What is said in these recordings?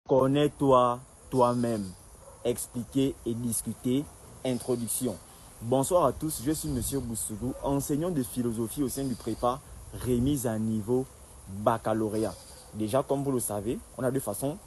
Connais-toi toi-même. Expliquer et discuter. Introduction. Bonsoir à tous, je suis Monsieur Boussougou, enseignant de philosophie au sein du prépa remise à niveau baccalauréat. Déjà, comme vous le savez, on a deux façons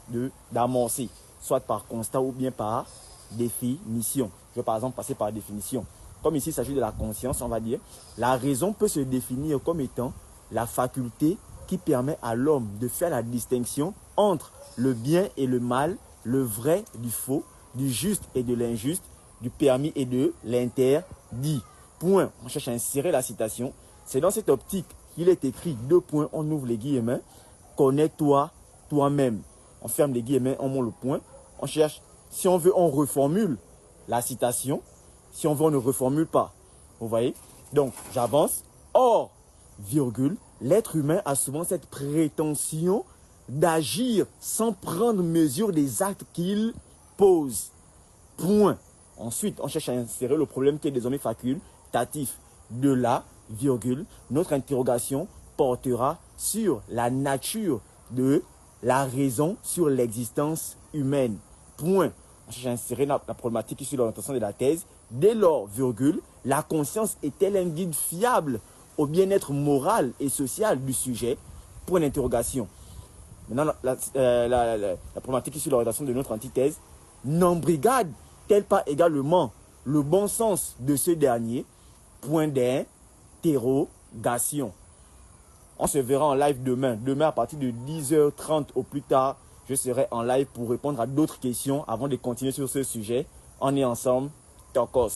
d'amorcer, soit par constat ou bien par définition. Je vais par exemple passer par définition. Comme ici, il s'agit de la conscience, on va dire, la raison peut se définir comme étant la faculté qui permet à l'homme de faire la distinction entre le bien et le mal, le vrai du faux, du juste et de l'injuste, du permis et de l'interdit. Point. On cherche à insérer la citation. C'est dans cette optique qu'il est écrit deux points, on ouvre les guillemets. Connais-toi toi-même. On ferme les guillemets, on monte le point. On cherche, si on veut, on reformule la citation. Si on veut, on ne reformule pas. Vous voyez? Donc, j'avance. Or, virgule, l'être humain a souvent cette prétention d'agir sans prendre mesure des actes qu'il pose. Point. Ensuite, on cherche à insérer le problème qui est désormais facultatif. De là, virgule, notre interrogation portera sur la nature de la raison sur l'existence humaine. Point. On cherche à insérer la problématique sur l'orientation de la thèse. Dès lors, virgule, la conscience est-elle un guide fiable au bien-être moral et social du sujet? Point d'interrogation. Maintenant, la problématique sur l'orientation de notre antithèse. N'embrigade-t-elle pas également le bon sens de ce dernier? Point d'interrogation. On se verra en live demain. Demain, à partir de 10h30 au plus tard, je serai en live pour répondre à d'autres questions avant de continuer sur ce sujet. On est ensemble. Tokos.